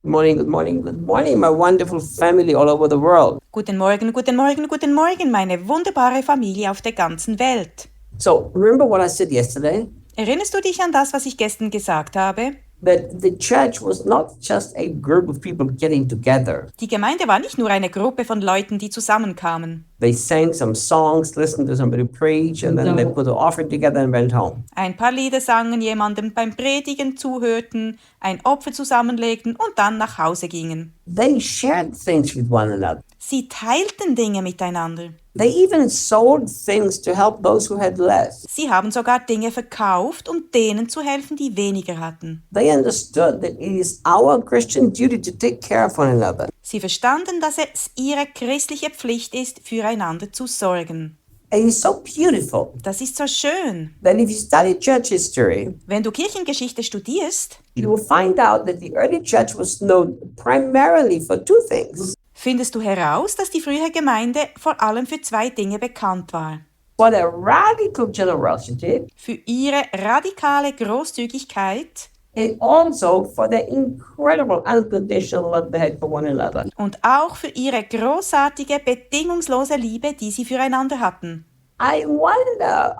Good morning, my wonderful family all over the world. Guten Morgen, guten Morgen, guten Morgen, meine wunderbare Familie auf der ganzen Welt. So, remember what I said yesterday? Erinnerst du dich an das, was ich gestern gesagt habe? That the church was not just a group of people getting together. Die Gemeinde war nicht nur eine Gruppe von Leuten, die zusammenkamen. They sang some songs, listened to somebody preach, and then they put the offering together and went home. Ein paar Lieder sangen, jemandem beim Predigen zuhörten, ein Opfer zusammenlegten und dann nach Hause gingen. They shared things with one another. Sie teilten Dinge miteinander. They even sold things to help those who had less. Sie haben sogar Dinge verkauft, um denen zu helfen, die weniger hatten. They understood that it is our Christian duty to take care of one another. Sie verstanden, dass es ihre christliche Pflicht ist, füreinander zu sorgen. And it's so beautiful Das ist so schön. that if you study church history, Wenn du Kirchengeschichte studierst, you will find out that the early church was known primarily for two things. findest du heraus, dass die frühe Gemeinde vor allem für zwei Dinge bekannt war. For their radical generosity Für ihre radikale Großzügigkeit and also for their incredible unconditional love they had for one another. und auch für ihre großartige, bedingungslose Liebe, die sie füreinander hatten. I wonder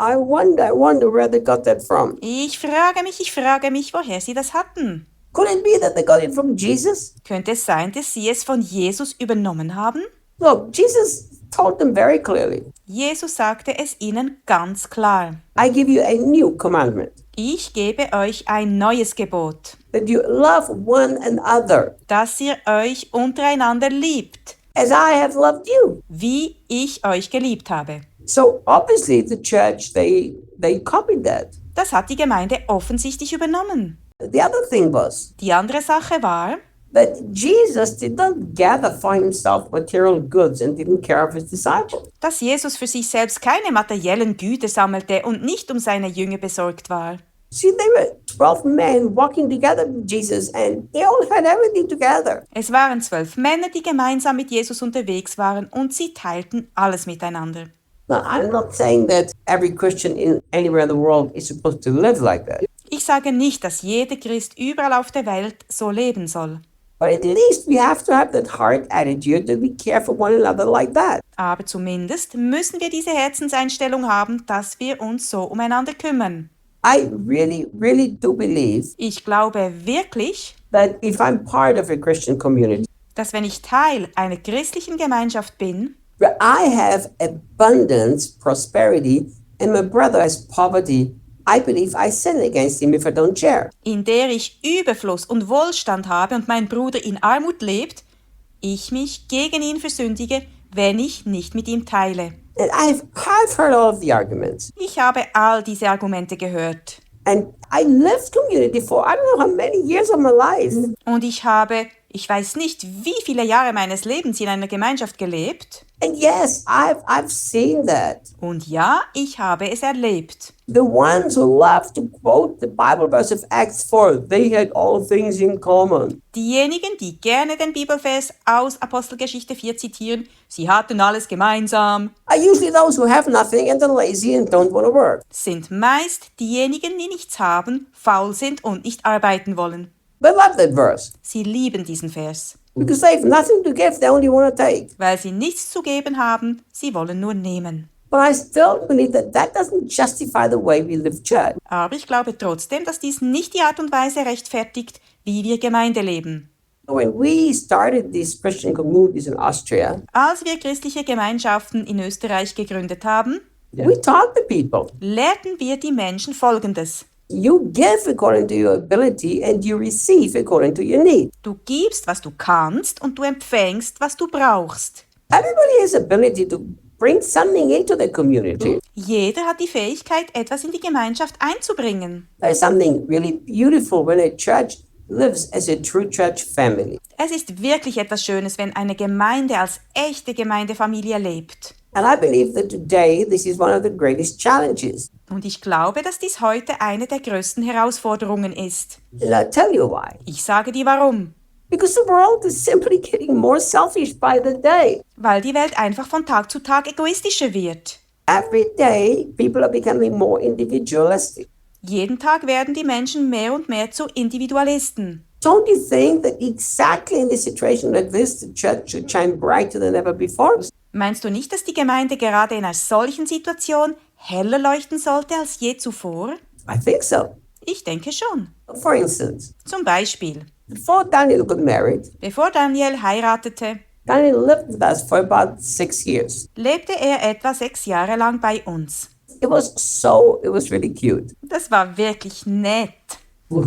where they got that from. Ich frage mich, woher sie das hatten. Could it be that they got it from Jesus? Könnte es sein, dass sie es von Jesus übernommen haben? Look, Jesus told them very clearly, Jesus sagte es ihnen ganz klar. I give you a new commandment, Ich gebe euch ein neues Gebot, that you love one another dass ihr euch untereinander liebt, as I have loved you. wie ich euch geliebt habe. So obviously the church, they copied that. Das hat die Gemeinde offensichtlich übernommen. The other thing was Die andere Sache war, that Jesus did not gather for himself material goods and didn't care of his disciples. dass Jesus für sich selbst keine materiellen Güter sammelte und nicht um seine Jünger besorgt war. See, they were 12 men walking together with Jesus and they all had everything together. Es waren 12 Männer, die gemeinsam mit Jesus unterwegs waren und sie teilten alles miteinander. Now, I'm not saying that every Christian in anywhere in the world is supposed to live like that. Ich sage nicht, dass jeder Christ überall auf der Welt so leben soll. But at least we have to have that heart attitude that we care for one another like that. Aber zumindest müssen wir diese Herzenseinstellung haben, dass wir uns so umeinander kümmern. I really do believe Ich glaube wirklich, that if I'm part of a Christian community, dass wenn ich Teil einer christlichen Gemeinschaft bin, where I have abundance, prosperity, and my brother has poverty, I believe I sin against him if I don't share. in der ich Überfluss und Wohlstand habe und mein Bruder in Armut lebt, ich mich gegen ihn versündige, wenn ich nicht mit ihm teile. And I've heard all of the arguments. Ich habe all diese Argumente gehört. And I lived community for I don't know how many years of my life. Und ich weiß nicht, wie viele Jahre meines Lebens in einer Gemeinschaft gelebt. And yes, I've seen that. Und ja, ich habe es erlebt. The ones who love to quote the Bible verse of Acts 4, they had all things in common. Diejenigen, die gerne den Bibelvers aus Apostelgeschichte 4 zitieren, sie hatten alles gemeinsam, Are usually those who have nothing and are lazy and don't want to work. sind meist diejenigen, die nichts haben, faul sind und nicht arbeiten wollen. They love that verse Sie lieben diesen Vers, because they have nothing to give, they only want to take. weil sie nichts zu geben haben, sie wollen nur nehmen. But I still believe that doesn't justify the way we live church. Aber ich glaube trotzdem, dass dies nicht die Art und Weise rechtfertigt, wie wir Gemeinde leben. When we started these Christian communities in Austria, Als wir christliche Gemeinschaften in Österreich gegründet haben, we taught the people, lehrten wir die Menschen Folgendes. you give according to your ability and you receive according to your need. Du gibst, was du kannst, und du empfängst, was du brauchst. Everybody has ability to bring something into the community. Jeder hat die Fähigkeit, etwas in die Gemeinschaft einzubringen. There's something really beautiful when a church lives as a true church family. Es ist wirklich etwas Schönes, wenn eine Gemeinde als echte Gemeindefamilie lebt. And I believe that today this is one of the greatest challenges. Und ich glaube, dass dies heute eine der größten Herausforderungen ist. And I'll tell you why. Ich sage dir warum. Because the world is simply getting more selfish by the day. Weil die Welt einfach von Tag zu Tag egoistischer wird. Every day, people are becoming more individualistic. Jeden Tag werden die Menschen mehr und mehr zu Individualisten. Don't you think that exactly in a situation like this, the church should shine brighter than ever before? Meinst du nicht, dass die Gemeinde gerade in einer solchen Situation heller leuchten sollte als je zuvor? I think so. Ich denke schon. For instance, Zum Beispiel, before Daniel got married, bevor Daniel heiratete, Daniel lived with us for about 6 years. lebte er etwa 6 Jahre lang bei uns. It was really cute. Das war wirklich nett.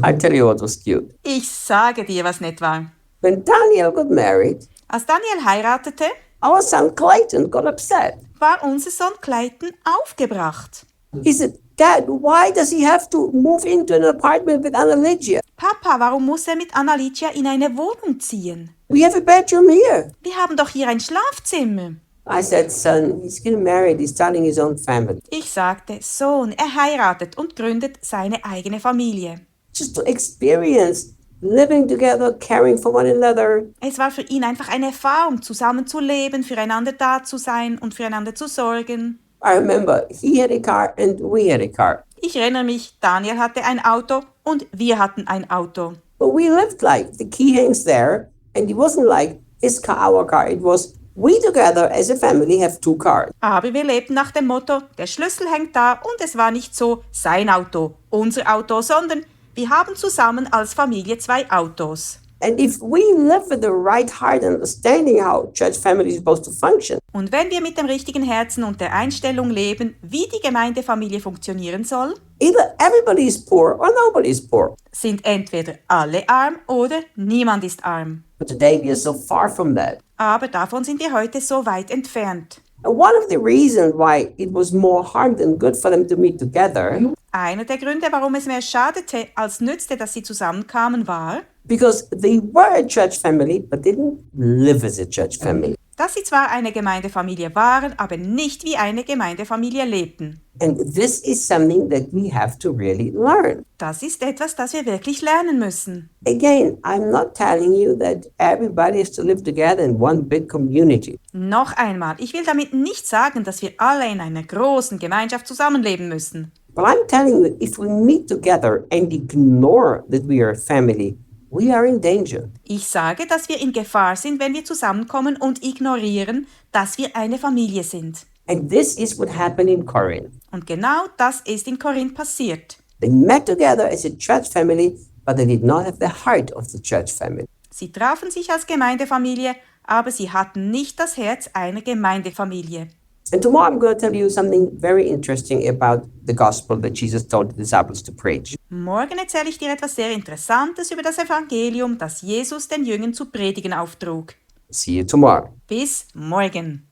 I tell you what was cute. Ich sage dir, was nett war. When Daniel got married, Als Daniel heiratete, our son Clayton got upset. war unser Sohn Teilten aufgebracht. He said, Dad, why does he have to move into an apartment with Annalicia? Papa, warum muss er mit Annalicia in eine Wohnung ziehen? We have a bedroom here. Wir haben doch hier ein Schlafzimmer. I said, son, he's getting married. He's starting his own family. Ich sagte, Sohn, er heiratet und gründet seine eigene Familie. Just to experience living together, caring for one another. Es war für ihn einfach eine Erfahrung, zusammen zu leben, füreinander da zu sein und füreinander zu sorgen. I remember he had a car and we had a car. Ich erinnere mich, Daniel hatte ein Auto und wir hatten ein Auto. But we lived like the key hangs there, and it wasn't like his car, our car. It was we together as a family have 2 cars. Aber wir lebten nach dem Motto, der Schlüssel hängt da und es war nicht so sein Auto, unser Auto, sondern wir haben zusammen als Familie 2 Autos. And if we live with the right heart and understanding how church family is supposed to function, Und wenn wir mit dem richtigen Herzen und der Einstellung leben, wie die Gemeindefamilie funktionieren soll, either everybody is poor or nobody is poor. sind entweder alle arm oder niemand ist arm. But today we are so far from that. Aber davon sind wir heute so weit entfernt. And one of the reasons why it was more harm than good for them to meet together, Einer der Gründe, warum es mehr schadete als nützte, dass sie zusammenkamen, war, because they were a church family, but didn't live as a church family. dass sie zwar eine Gemeindefamilie waren, aber nicht wie eine Gemeindefamilie lebten. And this is something that we have to really learn. Das ist etwas, das wir wirklich lernen müssen. Again, I'm not telling you that everybody has to live together in one big community. Noch einmal, ich will damit nicht sagen, dass wir alle in einer großen Gemeinschaft zusammenleben müssen. But I'm telling you, if we meet together and ignore that we are a family, we are in danger. Ich sage, dass wir in Gefahr sind, wenn wir zusammenkommen und ignorieren, dass wir eine Familie sind. And this is what happened in Corinth. Und genau das ist in Korinth passiert. They met together as a church family, but they did not have the heart of the church family. Sie trafen sich als Gemeindefamilie, aber sie hatten nicht das Herz einer Gemeindefamilie. And tomorrow I'm going to tell you something very interesting about the gospel that Jesus told the disciples to preach. Morgen erzähle ich dir etwas sehr Interessantes über das Evangelium, das Jesus den Jüngern zu predigen auftrug. See you tomorrow. Bis morgen.